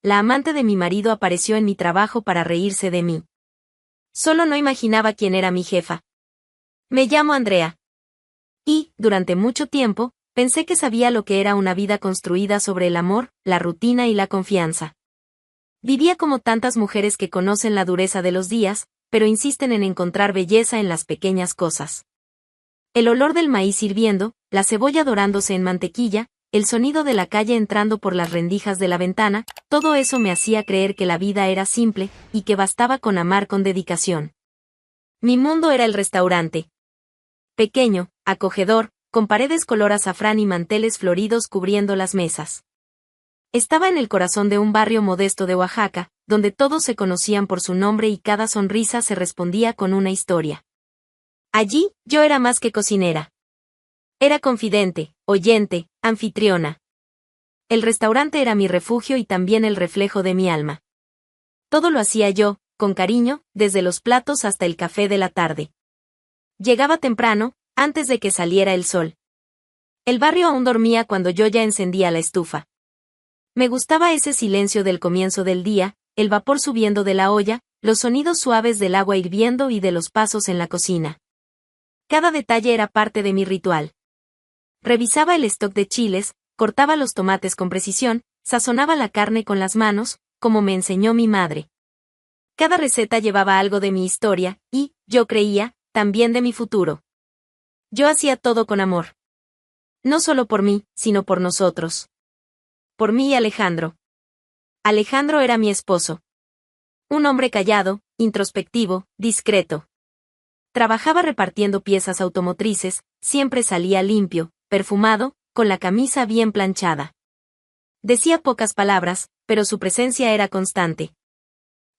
la amante de mi marido apareció en mi trabajo para reírse de mí. Solo no imaginaba quién era mi jefa. Me llamo Andrea. Y, durante mucho tiempo, pensé que sabía lo que era una vida construida sobre el amor, la rutina y la confianza. Vivía como tantas mujeres que conocen la dureza de los días, pero insisten en encontrar belleza en las pequeñas cosas. El olor del maíz hirviendo, la cebolla dorándose en mantequilla, el sonido de la calle entrando por las rendijas de la ventana, todo eso me hacía creer que la vida era simple, y que bastaba con amar con dedicación. Mi mundo era el restaurante. Pequeño, acogedor, con paredes color azafrán y manteles floridos cubriendo las mesas. Estaba en el corazón de un barrio modesto de Oaxaca, donde todos se conocían por su nombre y cada sonrisa se respondía con una historia. Allí, yo era más que cocinera. Era confidente, oyente, anfitriona. El restaurante era mi refugio y también el reflejo de mi alma. Todo lo hacía yo, con cariño, desde los platos hasta el café de la tarde. Llegaba temprano, antes de que saliera el sol. El barrio aún dormía cuando yo ya encendía la estufa. Me gustaba ese silencio del comienzo del día, el vapor subiendo de la olla, los sonidos suaves del agua hirviendo y de los pasos en la cocina. Cada detalle era parte de mi ritual. Revisaba el stock de chiles, cortaba los tomates con precisión, sazonaba la carne con las manos, como me enseñó mi madre. Cada receta llevaba algo de mi historia, y, yo creía, también de mi futuro. Yo hacía todo con amor. No solo por mí, sino por nosotros. Por mí y Alejandro. Alejandro era mi esposo. Un hombre callado, introspectivo, discreto. Trabajaba repartiendo piezas automotrices, siempre salía limpio, perfumado, con la camisa bien planchada. Decía pocas palabras, pero su presencia era constante.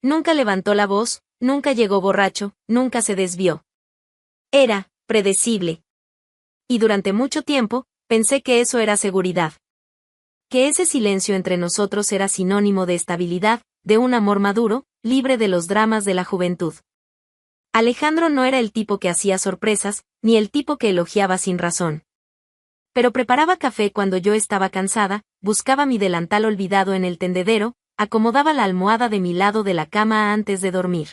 Nunca levantó la voz, nunca llegó borracho, nunca se desvió. Era predecible. Y durante mucho tiempo, pensé que eso era seguridad. Que ese silencio entre nosotros era sinónimo de estabilidad, de un amor maduro, libre de los dramas de la juventud. Alejandro no era el tipo que hacía sorpresas, ni el tipo que elogiaba sin razón. Pero preparaba café cuando yo estaba cansada, buscaba mi delantal olvidado en el tendedero, acomodaba la almohada de mi lado de la cama antes de dormir.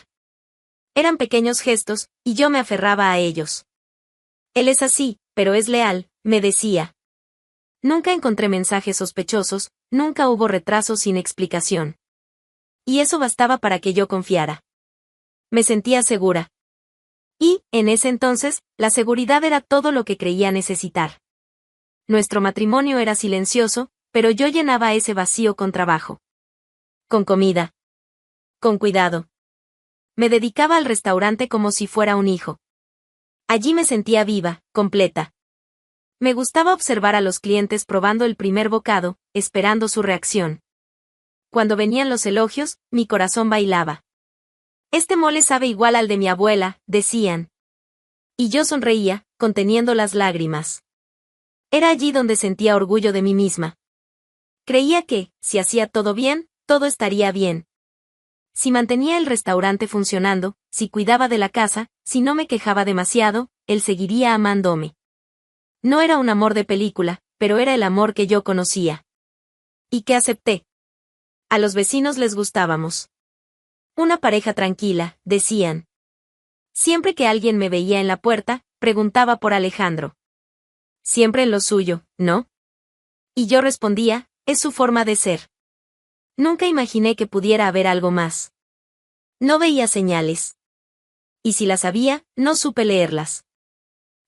Eran pequeños gestos, y yo me aferraba a ellos. Él es así, pero es leal, me decía. Nunca encontré mensajes sospechosos, nunca hubo retrasos sin explicación. Y eso bastaba para que yo confiara. Me sentía segura. Y, en ese entonces, la seguridad era todo lo que creía necesitar. Nuestro matrimonio era silencioso, pero yo llenaba ese vacío con trabajo. Con comida. Con cuidado. Me dedicaba al restaurante como si fuera un hijo. Allí me sentía viva, completa. Me gustaba observar a los clientes probando el primer bocado, esperando su reacción. Cuando venían los elogios, mi corazón bailaba. Este mole sabe igual al de mi abuela, decían. Y yo sonreía, conteniendo las lágrimas. Era allí donde sentía orgullo de mí misma. Creía que, si hacía todo bien, todo estaría bien. Si mantenía el restaurante funcionando, si cuidaba de la casa, si no me quejaba demasiado, él seguiría amándome. No era un amor de película, pero era el amor que yo conocía. Y que acepté. A los vecinos les gustábamos. Una pareja tranquila, decían. Siempre que alguien me veía en la puerta, preguntaba por Alejandro. Siempre en lo suyo, ¿no? Y yo respondía, es su forma de ser. Nunca imaginé que pudiera haber algo más. No veía señales. Y si las había, no supe leerlas.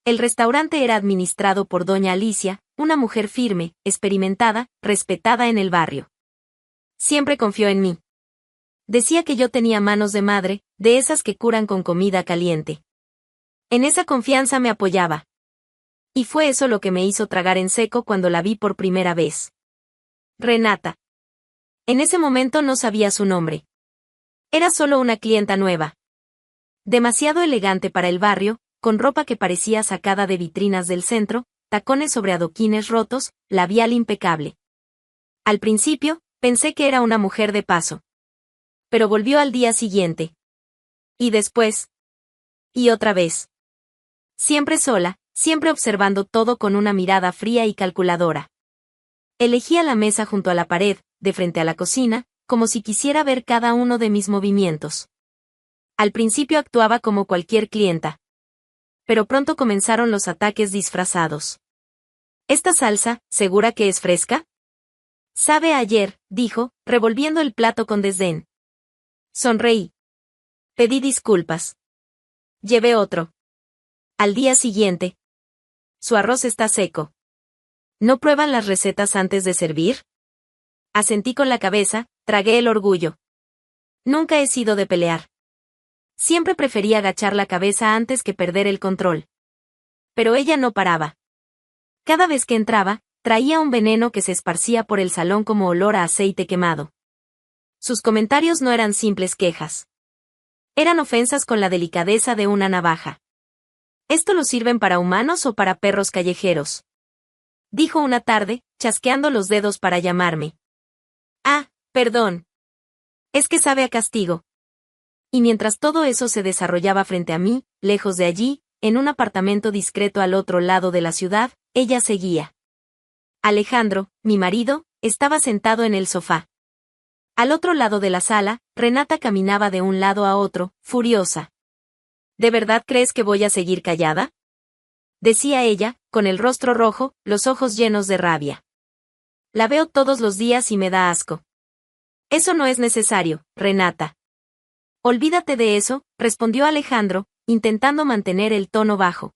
El restaurante era administrado por doña Alicia, una mujer firme, experimentada, respetada en el barrio. Siempre confió en mí. Decía que yo tenía manos de madre, de esas que curan con comida caliente. En esa confianza me apoyaba. Y fue eso lo que me hizo tragar en seco cuando la vi por primera vez. Renata. En ese momento no sabía su nombre. Era solo una clienta nueva. Demasiado elegante para el barrio, con ropa que parecía sacada de vitrinas del centro, tacones sobre adoquines rotos, labial impecable. Al principio, pensé que era una mujer de paso. Pero volvió al día siguiente. Y después. Y otra vez. Siempre sola, siempre observando todo con una mirada fría y calculadora. Elegía la mesa junto a la pared, de frente a la cocina, como si quisiera ver cada uno de mis movimientos. Al principio actuaba como cualquier clienta. Pero pronto comenzaron los ataques disfrazados. ¿Esta salsa, segura que es fresca? Sabe a ayer, dijo, revolviendo el plato con desdén. Sonreí. Pedí disculpas. Llevé otro. Al día siguiente. Su arroz está seco. ¿No prueban las recetas antes de servir? Asentí con la cabeza, tragué el orgullo. Nunca he sido de pelear. Siempre preferí agachar la cabeza antes que perder el control. Pero ella no paraba. Cada vez que entraba, traía un veneno que se esparcía por el salón como olor a aceite quemado. Sus comentarios no eran simples quejas. Eran ofensas con la delicadeza de una navaja. ¿Esto lo sirven para humanos o para perros callejeros? Dijo una tarde, chasqueando los dedos para llamarme. Ah, perdón. Es que sabe a castigo. Y mientras todo eso se desarrollaba frente a mí, lejos de allí, en un apartamento discreto al otro lado de la ciudad, ella seguía. Alejandro, mi marido, estaba sentado en el sofá. Al otro lado de la sala, Renata caminaba de un lado a otro, furiosa. ¿De verdad crees que voy a seguir callada? Decía ella, con el rostro rojo, los ojos llenos de rabia. La veo todos los días y me da asco. Eso no es necesario, Renata. Olvídate de eso, respondió Alejandro, intentando mantener el tono bajo.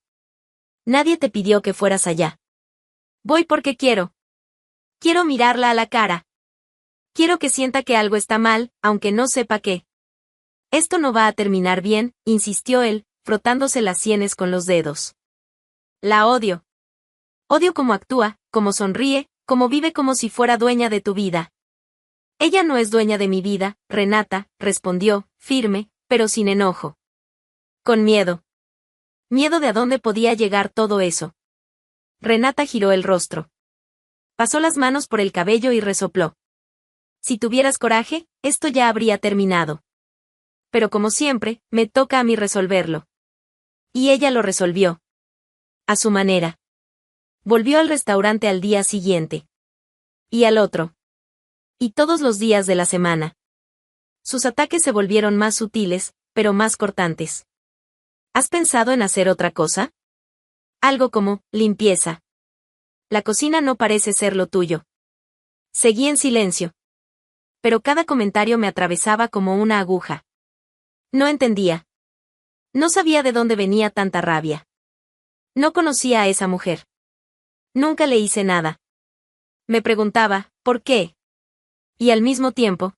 Nadie te pidió que fueras allá. Voy porque quiero. Quiero mirarla a la cara. Quiero que sienta que algo está mal, aunque no sepa qué. Esto no va a terminar bien, insistió él, frotándose las sienes con los dedos. La odio. Odio cómo actúa, cómo sonríe, cómo vive como si fuera dueña de tu vida. Ella no es dueña de mi vida, Renata, respondió, firme, pero sin enojo. Con miedo. Miedo de a dónde podía llegar todo eso. Renata giró el rostro. Pasó las manos por el cabello y resopló. Si tuvieras coraje, esto ya habría terminado. Pero como siempre, me toca a mí resolverlo. Y ella lo resolvió. A su manera. Volvió al restaurante al día siguiente. Y al otro. Y todos los días de la semana. Sus ataques se volvieron más sutiles, pero más cortantes. ¿Has pensado en hacer otra cosa? Algo como, limpieza. La cocina no parece ser lo tuyo. Seguí en silencio. Pero cada comentario me atravesaba como una aguja. No entendía. No sabía de dónde venía tanta rabia. No conocía a esa mujer. Nunca le hice nada. Me preguntaba, ¿por qué? Y al mismo tiempo,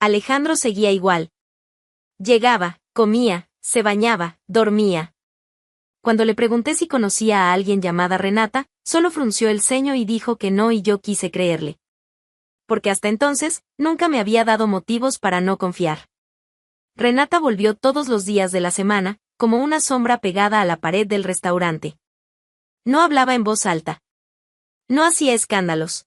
Alejandro seguía igual. Llegaba, comía, se bañaba, dormía. Cuando le pregunté si conocía a alguien llamada Renata, solo frunció el ceño y dijo que no y yo quise creerle. Porque hasta entonces, nunca me había dado motivos para no confiar. Renata volvió todos los días de la semana, como una sombra pegada a la pared del restaurante. No hablaba en voz alta. No hacía escándalos.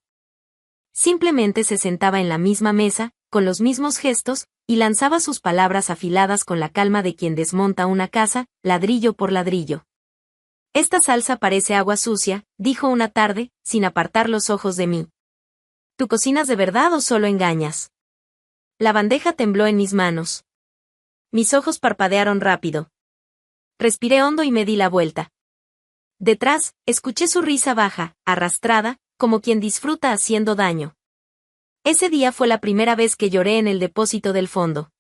Simplemente se sentaba en la misma mesa, con los mismos gestos, y lanzaba sus palabras afiladas con la calma de quien desmonta una casa, ladrillo por ladrillo. Esta salsa parece agua sucia, dijo una tarde, sin apartar los ojos de mí. ¿Tú cocinas de verdad o solo engañas? La bandeja tembló en mis manos. Mis ojos parpadearon rápido. Respiré hondo y me di la vuelta. Detrás, escuché su risa baja, arrastrada, como quien disfruta haciendo daño. Ese día fue la primera vez que lloré en el depósito del fondo.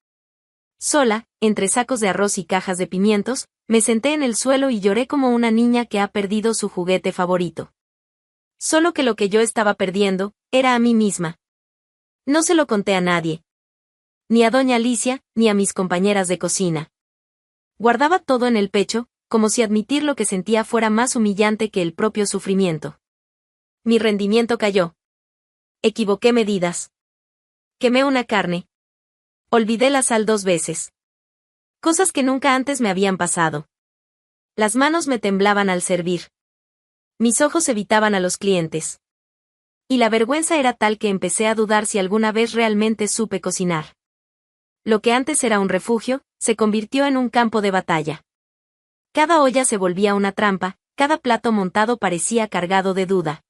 Sola, entre sacos de arroz y cajas de pimientos, me senté en el suelo y lloré como una niña que ha perdido su juguete favorito. Solo que lo que yo estaba perdiendo, era a mí misma. No se lo conté a nadie. Ni a doña Alicia, ni a mis compañeras de cocina. Guardaba todo en el pecho, como si admitir lo que sentía fuera más humillante que el propio sufrimiento. Mi rendimiento cayó. Equivoqué medidas. Quemé una carne. Olvidé la sal 2 veces. Cosas que nunca antes me habían pasado. Las manos me temblaban al servir. Mis ojos evitaban a los clientes. Y la vergüenza era tal que empecé a dudar si alguna vez realmente supe cocinar. Lo que antes era un refugio, se convirtió en un campo de batalla. Cada olla se volvía una trampa, cada plato montado parecía cargado de duda.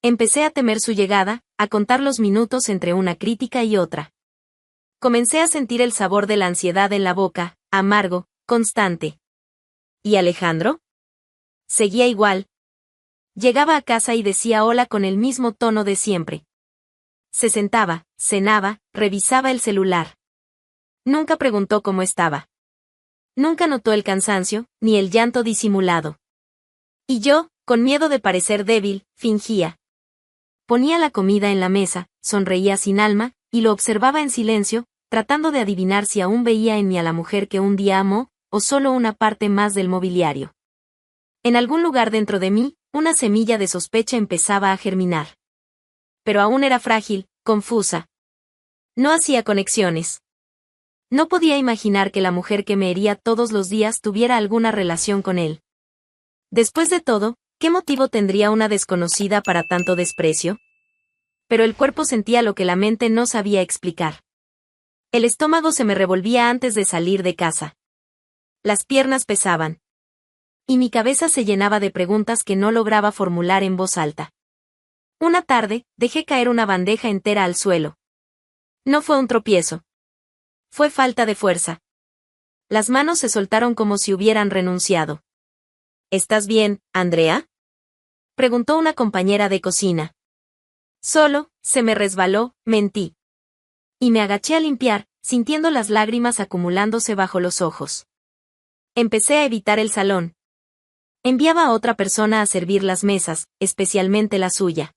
Empecé a temer su llegada, a contar los minutos entre una crítica y otra. Comencé a sentir el sabor de la ansiedad en la boca, amargo, constante. ¿Y Alejandro? Seguía igual. Llegaba a casa y decía hola con el mismo tono de siempre. Se sentaba, cenaba, revisaba el celular. Nunca preguntó cómo estaba. Nunca notó el cansancio, ni el llanto disimulado. Y yo, con miedo de parecer débil, fingía. Ponía la comida en la mesa, sonreía sin alma, y lo observaba en silencio, tratando de adivinar si aún veía en mí a la mujer que un día amó, o solo una parte más del mobiliario. En algún lugar dentro de mí, una semilla de sospecha empezaba a germinar. Pero aún era frágil, confusa. No hacía conexiones. No podía imaginar que la mujer que me hería todos los días tuviera alguna relación con él. Después de todo, ¿qué motivo tendría una desconocida para tanto desprecio? Pero el cuerpo sentía lo que la mente no sabía explicar. El estómago se me revolvía antes de salir de casa. Las piernas pesaban. Y mi cabeza se llenaba de preguntas que no lograba formular en voz alta. Una tarde, dejé caer una bandeja entera al suelo. No fue un tropiezo. Fue falta de fuerza. Las manos se soltaron como si hubieran renunciado. ¿Estás bien, Andrea?, preguntó una compañera de cocina. Solo, se me resbaló, mentí. Y me agaché a limpiar, sintiendo las lágrimas acumulándose bajo los ojos. Empecé a evitar el salón. Enviaba a otra persona a servir las mesas, especialmente la suya.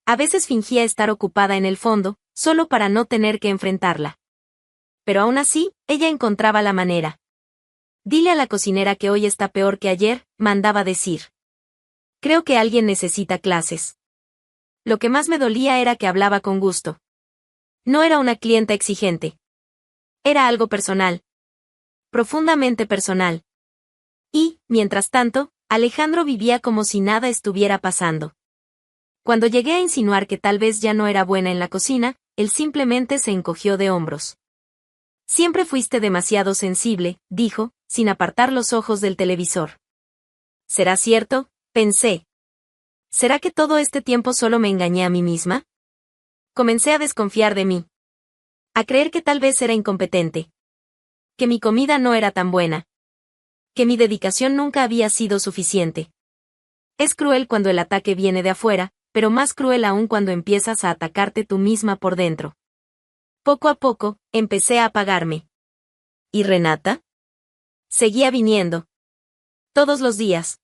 A veces fingía estar ocupada en el fondo, solo para no tener que enfrentarla. Pero aún así, ella encontraba la manera. Dile a la cocinera que hoy está peor que ayer, mandaba decir. Creo que alguien necesita clases. Lo que más me dolía era que hablaba con gusto. No era una clienta exigente. Era algo personal. Profundamente personal. Y, mientras tanto, Alejandro vivía como si nada estuviera pasando. Cuando llegué a insinuar que tal vez ya no era buena en la cocina, él simplemente se encogió de hombros. Siempre fuiste demasiado sensible, dijo, sin apartar los ojos del televisor. ¿Será cierto?, pensé. ¿Será que todo este tiempo solo me engañé a mí misma? Comencé a desconfiar de mí. A creer que tal vez era incompetente. Que mi comida no era tan buena. Que mi dedicación nunca había sido suficiente. Es cruel cuando el ataque viene de afuera, pero más cruel aún cuando empiezas a atacarte tú misma por dentro. Poco a poco, empecé a apagarme. ¿Y Renata? Seguía viniendo. Todos los días.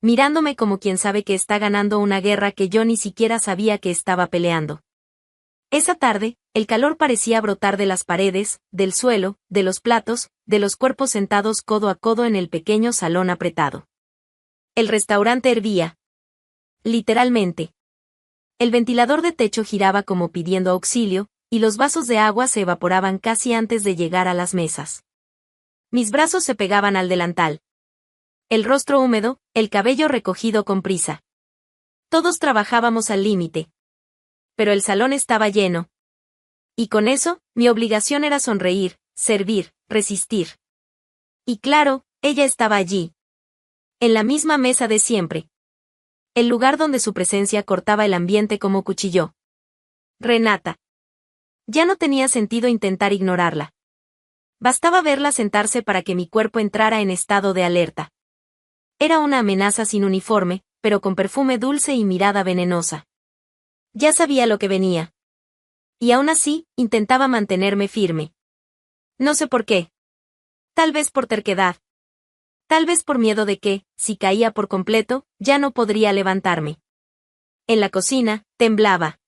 Mirándome como quien sabe que está ganando una guerra que yo ni siquiera sabía que estaba peleando. Esa tarde, el calor parecía brotar de las paredes, del suelo, de los platos, de los cuerpos sentados codo a codo en el pequeño salón apretado. El restaurante hervía. Literalmente. El ventilador de techo giraba como pidiendo auxilio, y los vasos de agua se evaporaban casi antes de llegar a las mesas. Mis brazos se pegaban al delantal. El rostro húmedo, el cabello recogido con prisa. Todos trabajábamos al límite. Pero el salón estaba lleno. Y con eso, mi obligación era sonreír, servir, resistir. Y claro, ella estaba allí. En la misma mesa de siempre. El lugar donde su presencia cortaba el ambiente como cuchillo. Renata. Ya no tenía sentido intentar ignorarla. Bastaba verla sentarse para que mi cuerpo entrara en estado de alerta. Era una amenaza sin uniforme, pero con perfume dulce y mirada venenosa. Ya sabía lo que venía. Y aún así, intentaba mantenerme firme. No sé por qué. Tal vez por terquedad. Tal vez por miedo de que, si caía por completo, ya no podría levantarme. En la cocina, temblaba.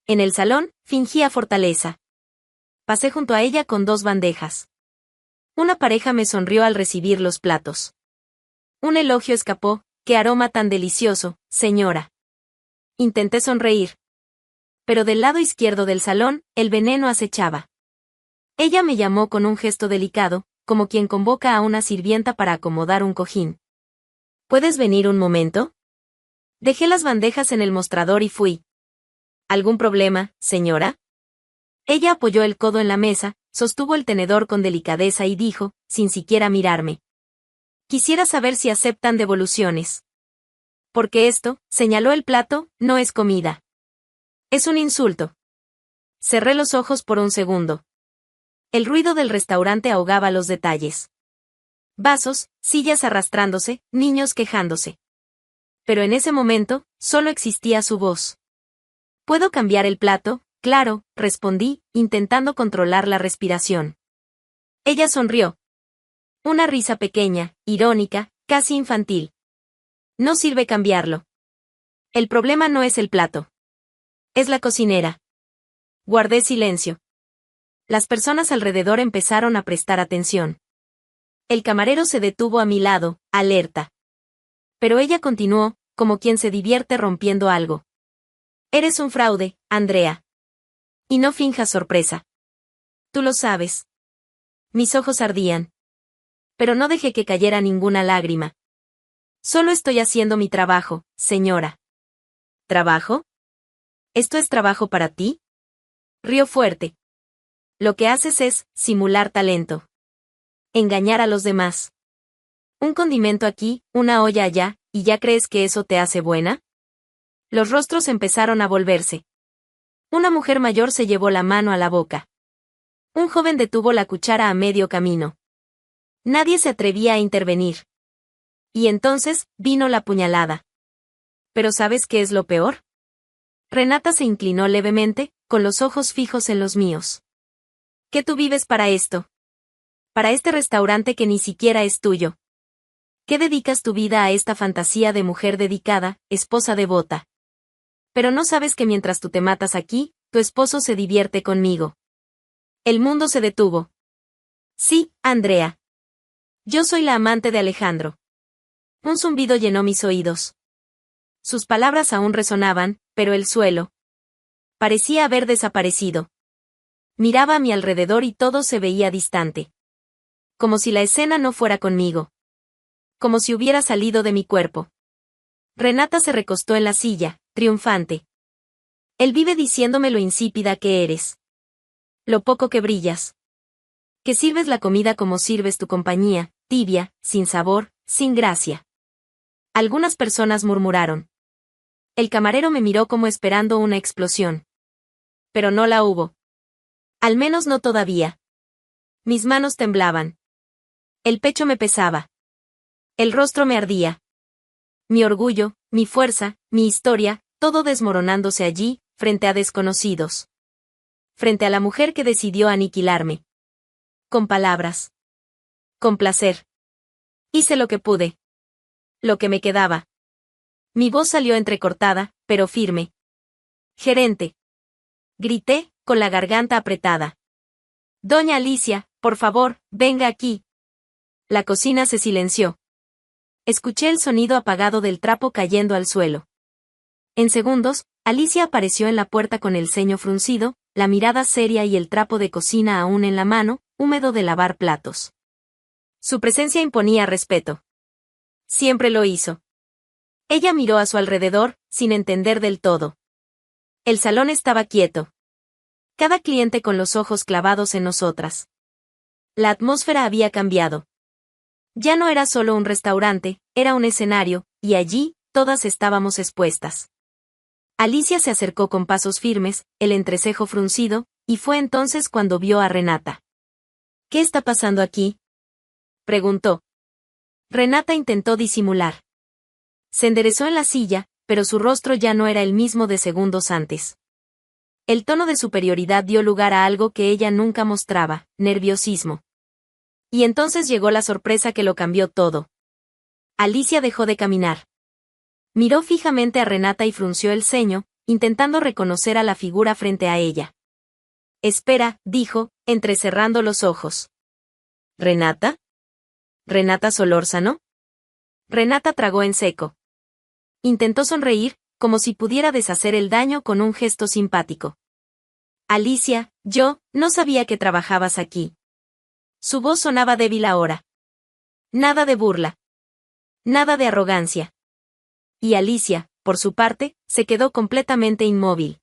En el salón, fingía fortaleza. Pasé junto a ella con 2 bandejas. Una pareja me sonrió al recibir los platos. Un elogio escapó, ¡qué aroma tan delicioso, señora! Intenté sonreír. Pero del lado izquierdo del salón, el veneno acechaba. Ella me llamó con un gesto delicado, como quien convoca a una sirvienta para acomodar un cojín. ¿Puedes venir un momento? Dejé las bandejas en el mostrador y fui. ¿Algún problema, señora? Ella apoyó el codo en la mesa, sostuvo el tenedor con delicadeza y dijo, sin siquiera mirarme. Quisiera saber si aceptan devoluciones. Porque esto, señaló el plato, no es comida. Es un insulto. Cerré los ojos por un segundo. El ruido del restaurante ahogaba los detalles. Vasos, sillas arrastrándose, niños quejándose. Pero en ese momento, solo existía su voz. ¿Puedo cambiar el plato? Claro, respondí, intentando controlar la respiración. Ella sonrió. Una risa pequeña, irónica, casi infantil. No sirve cambiarlo. El problema no es el plato. Es la cocinera. Guardé silencio. Las personas alrededor empezaron a prestar atención. El camarero se detuvo a mi lado, alerta. Pero ella continuó, como quien se divierte rompiendo algo. Eres un fraude, Andrea. Y no finjas sorpresa. Tú lo sabes. Mis ojos ardían. Pero no dejé que cayera ninguna lágrima. Solo estoy haciendo mi trabajo, señora. ¿Trabajo? ¿Esto es trabajo para ti? Rió fuerte. Lo que haces es simular talento. Engañar a los demás. Un condimento aquí, una olla allá, ¿y ya crees que eso te hace buena? Los rostros empezaron a volverse. Una mujer mayor se llevó la mano a la boca. Un joven detuvo la cuchara a medio camino. Nadie se atrevía a intervenir. Y entonces, vino la puñalada. ¿Pero sabes qué es lo peor? Renata se inclinó levemente, con los ojos fijos en los míos. ¿Qué tú vives para esto? Para este restaurante que ni siquiera es tuyo. ¿Qué dedicas tu vida a esta fantasía de mujer dedicada, esposa devota? Pero no sabes que mientras tú te matas aquí, tu esposo se divierte conmigo. El mundo se detuvo. Sí, Andrea. Yo soy la amante de Alejandro. Un zumbido llenó mis oídos. Sus palabras aún resonaban, pero el suelo parecía haber desaparecido. Miraba a mi alrededor y todo se veía distante. Como si la escena no fuera conmigo. Como si hubiera salido de mi cuerpo. Renata se recostó en la silla, triunfante. Él vive diciéndome lo insípida que eres. Lo poco que brillas. Que sirves la comida como sirves tu compañía, tibia, sin sabor, sin gracia. Algunas personas murmuraron. El camarero me miró como esperando una explosión. Pero no la hubo. Al menos no todavía. Mis manos temblaban. El pecho me pesaba. El rostro me ardía. Mi orgullo, mi fuerza, mi historia, todo desmoronándose allí, frente a desconocidos. Frente a la mujer que decidió aniquilarme. Con palabras. Con placer. Hice lo que pude. Lo que me quedaba. Mi voz salió entrecortada, pero firme. Gerente. Grité, con la garganta apretada. Doña Alicia, por favor, venga aquí. La cocina se silenció. Escuché el sonido apagado del trapo cayendo al suelo. En segundos, Alicia apareció en la puerta con el ceño fruncido, la mirada seria y el trapo de cocina aún en la mano, húmedo de lavar platos. Su presencia imponía respeto. Siempre lo hizo. Ella miró a su alrededor, sin entender del todo. El salón estaba quieto. Cada cliente con los ojos clavados en nosotras. La atmósfera había cambiado. Ya no era solo un restaurante, era un escenario, y allí, todas estábamos expuestas. Alicia se acercó con pasos firmes, el entrecejo fruncido, y fue entonces cuando vio a Renata. ¿Qué está pasando aquí?, preguntó. Renata intentó disimular. Se enderezó en la silla, pero su rostro ya no era el mismo de segundos antes. El tono de superioridad dio lugar a algo que ella nunca mostraba, nerviosismo. Y entonces llegó la sorpresa que lo cambió todo. Alicia dejó de caminar. Miró fijamente a Renata y frunció el ceño, intentando reconocer a la figura frente a ella. Espera, dijo, entrecerrando los ojos. ¿Renata? ¿Renata Solórzano? Renata tragó en seco. Intentó sonreír, como si pudiera deshacer el daño con un gesto simpático. Alicia, yo, no sabía que trabajabas aquí. Su voz sonaba débil ahora. Nada de burla. Nada de arrogancia. Y Alicia, por su parte, se quedó completamente inmóvil.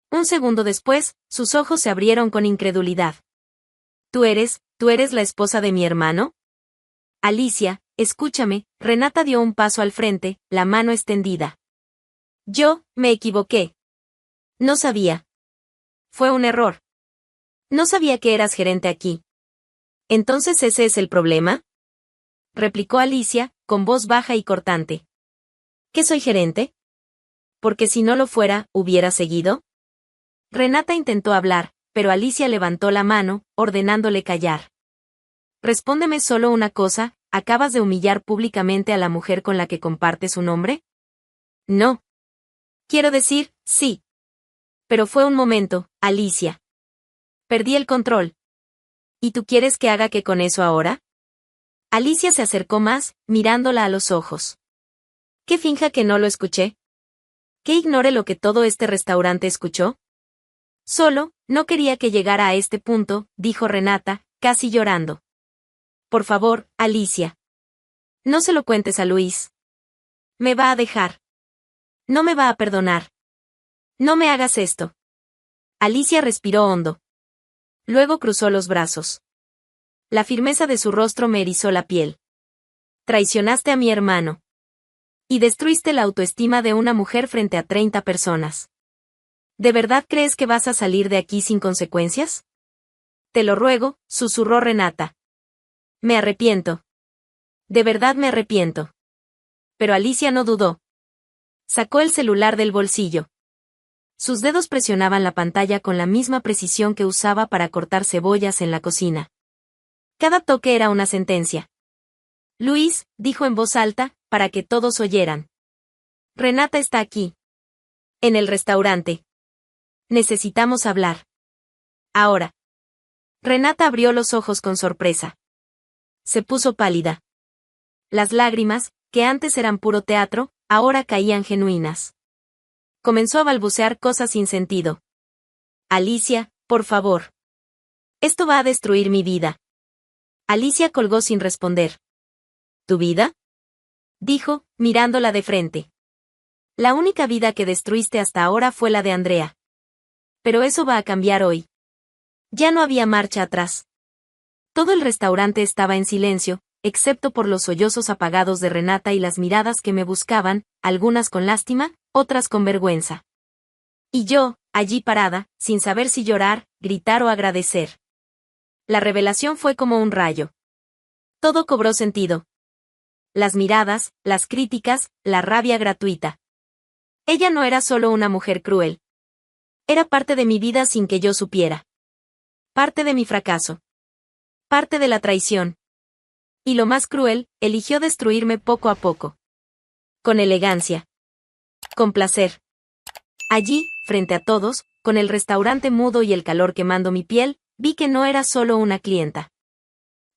Un segundo después, sus ojos se abrieron con incredulidad. ¿Tú eres la esposa de mi hermano? Alicia, escúchame, Renata dio un paso al frente, la mano extendida. Yo, me equivoqué. No sabía. Fue un error. No sabía que eras gerente aquí. ¿Entonces ese es el problema? Replicó Alicia, con voz baja y cortante. ¿Qué soy gerente? Porque si no lo fuera, ¿hubiera seguido? Renata intentó hablar, pero Alicia levantó la mano, ordenándole callar. Respóndeme solo una cosa, ¿acabas de humillar públicamente a la mujer con la que compartes un nombre? No. Quiero decir, sí. Pero fue un momento, Alicia. Perdí el control. ¿Y tú quieres que haga qué con eso ahora? Alicia se acercó más, mirándola a los ojos. ¿Qué finja que no lo escuché? ¿Qué ignore lo que todo este restaurante escuchó? Solo, no quería que llegara a este punto, dijo Renata, casi llorando. Por favor, Alicia. No se lo cuentes a Luis. Me va a dejar. No me va a perdonar. No me hagas esto. Alicia respiró hondo. Luego cruzó los brazos. La firmeza de su rostro me erizó la piel. Traicionaste a mi hermano. Y destruiste la autoestima de una mujer frente a 30 personas. ¿De verdad crees que vas a salir de aquí sin consecuencias? Te lo ruego, susurró Renata. Me arrepiento. De verdad me arrepiento. Pero Alicia no dudó. Sacó el celular del bolsillo. Sus dedos presionaban la pantalla con la misma precisión que usaba para cortar cebollas en la cocina. Cada toque era una sentencia. Luis, dijo en voz alta, para que todos oyeran. Renata está aquí. En el restaurante. Necesitamos hablar. Ahora. Renata abrió los ojos con sorpresa. Se puso pálida. Las lágrimas, que antes eran puro teatro, ahora caían genuinas. Comenzó a balbucear cosas sin sentido. Alicia, por favor. Esto va a destruir mi vida. Alicia colgó sin responder. ¿Tu vida? Dijo, mirándola de frente. La única vida que destruiste hasta ahora fue la de Andrea. Pero eso va a cambiar hoy. Ya no había marcha atrás. Todo el restaurante estaba en silencio, excepto por los sollozos apagados de Renata y las miradas que me buscaban, algunas con lástima, otras con vergüenza. Y yo, allí parada, sin saber si llorar, gritar o agradecer. La revelación fue como un rayo. Todo cobró sentido. Las miradas, las críticas, la rabia gratuita. Ella no era solo una mujer cruel. Era parte de mi vida sin que yo supiera. Parte de mi fracaso. Parte de la traición. Y lo más cruel, eligió destruirme poco a poco. Con elegancia. Con placer. Allí, frente a todos, con el restaurante mudo y el calor quemando mi piel, vi que no era solo una clienta.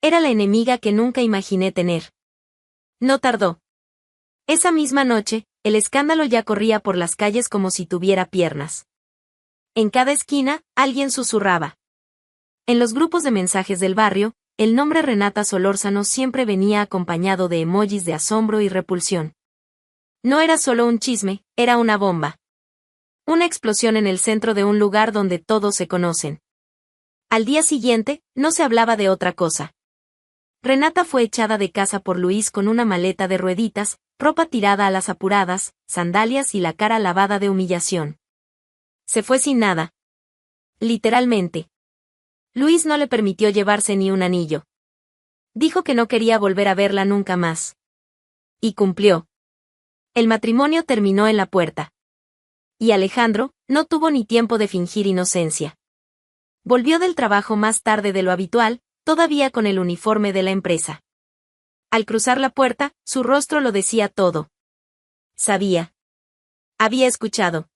Era la enemiga que nunca imaginé tener. No tardó. Esa misma noche, el escándalo ya corría por las calles como si tuviera piernas. En cada esquina, alguien susurraba. En los grupos de mensajes del barrio, el nombre Renata Solórzano siempre venía acompañado de emojis de asombro y repulsión. No era solo un chisme, era una bomba. Una explosión en el centro de un lugar donde todos se conocen. Al día siguiente, no se hablaba de otra cosa. Renata fue echada de casa por Luis con una maleta de rueditas, ropa tirada a las apuradas, sandalias y la cara lavada de humillación. Se fue sin nada. Literalmente. Luis no le permitió llevarse ni un anillo. Dijo que no quería volver a verla nunca más. Y cumplió. El matrimonio terminó en la puerta. Y Alejandro no tuvo ni tiempo de fingir inocencia. Volvió del trabajo más tarde de lo habitual, todavía con el uniforme de la empresa. Al cruzar la puerta, su rostro lo decía todo. Sabía. Había escuchado.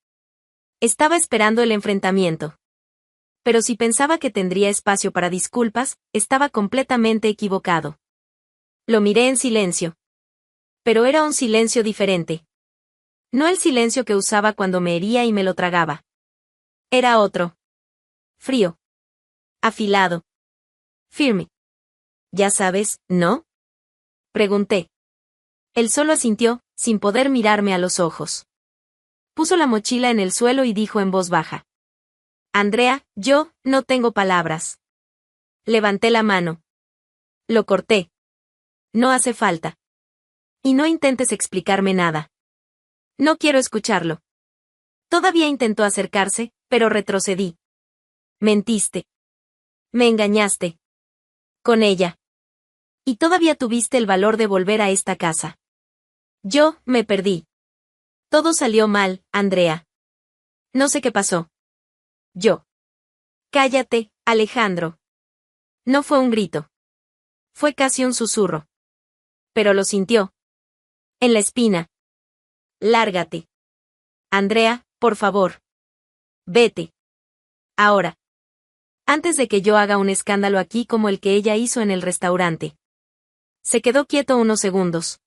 Estaba esperando el enfrentamiento. Pero si pensaba que tendría espacio para disculpas, estaba completamente equivocado. Lo miré en silencio. Pero era un silencio diferente. No el silencio que usaba cuando me hería y me lo tragaba. Era otro. Frío. Afilado. Firme. Ya sabes, ¿no? Pregunté. Él solo asintió, sin poder mirarme a los ojos. Puso la mochila en el suelo y dijo en voz baja. Andrea, yo, no tengo palabras. Levanté la mano. Lo corté. No hace falta. Y no intentes explicarme nada. No quiero escucharlo. Todavía intentó acercarse, pero retrocedí. Mentiste. Me engañaste. Con ella. Y todavía tuviste el valor de volver a esta casa. Yo, me perdí. Todo salió mal, Andrea. No sé qué pasó. Yo. Cállate, Alejandro. No fue un grito. Fue casi un susurro. Pero lo sintió. En la espina. Lárgate. Andrea, por favor. Vete. Ahora. Antes de que yo haga un escándalo aquí como el que ella hizo en el restaurante. Se quedó quieto unos segundos.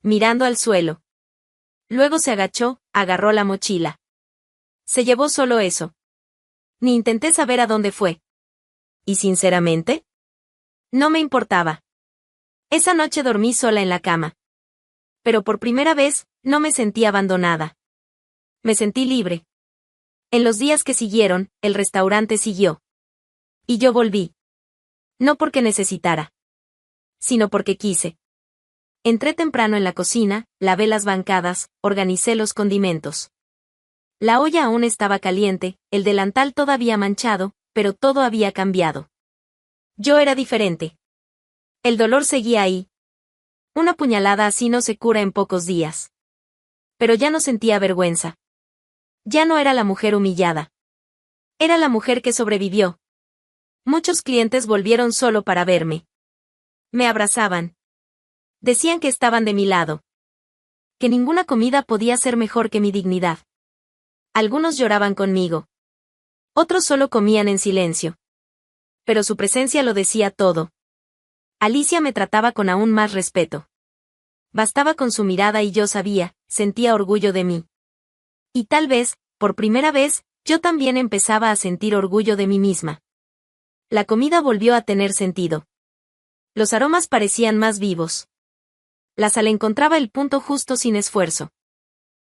Mirando al suelo. Luego se agachó, agarró la mochila. Se llevó solo eso. Ni intenté saber a dónde fue. Y sinceramente, no me importaba. Esa noche dormí sola en la cama. Pero por primera vez, no me sentí abandonada. Me sentí libre. En los días que siguieron, el restaurante siguió. Y yo volví. No porque necesitara. Sino porque quise. Entré temprano en la cocina, lavé las bancadas, organicé los condimentos. La olla aún estaba caliente, el delantal todavía manchado, pero todo había cambiado. Yo era diferente. El dolor seguía ahí. Una puñalada así no se cura en pocos días. Pero ya no sentía vergüenza. Ya no era la mujer humillada. Era la mujer que sobrevivió. Muchos clientes volvieron solo para verme. Me abrazaban. Decían que estaban de mi lado. Que ninguna comida podía ser mejor que mi dignidad. Algunos lloraban conmigo. Otros solo comían en silencio. Pero su presencia lo decía todo. Alicia me trataba con aún más respeto. Bastaba con su mirada y yo sabía, sentía orgullo de mí. Y tal vez, por primera vez, yo también empezaba a sentir orgullo de mí misma. La comida volvió a tener sentido. Los aromas parecían más vivos. La sal encontraba el punto justo sin esfuerzo.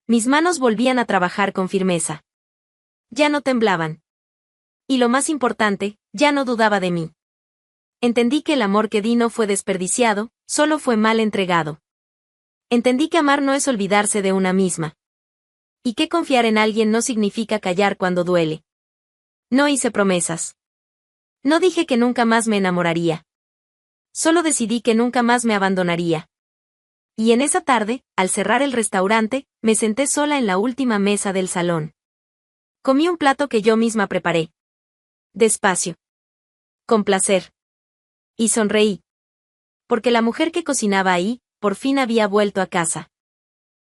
Mis manos volvían a trabajar con firmeza. Ya no temblaban. Y lo más importante, ya no dudaba de mí. Entendí que el amor que di no fue desperdiciado, solo fue mal entregado. Entendí que amar no es olvidarse de una misma. Y que confiar en alguien no significa callar cuando duele. No hice promesas. No dije que nunca más me enamoraría. Solo decidí que nunca más me abandonaría. Y en esa tarde, al cerrar el restaurante, me senté sola en la última mesa del salón. Comí un plato que yo misma preparé. Despacio. Con placer. Y sonreí. Porque la mujer que cocinaba ahí, por fin había vuelto a casa.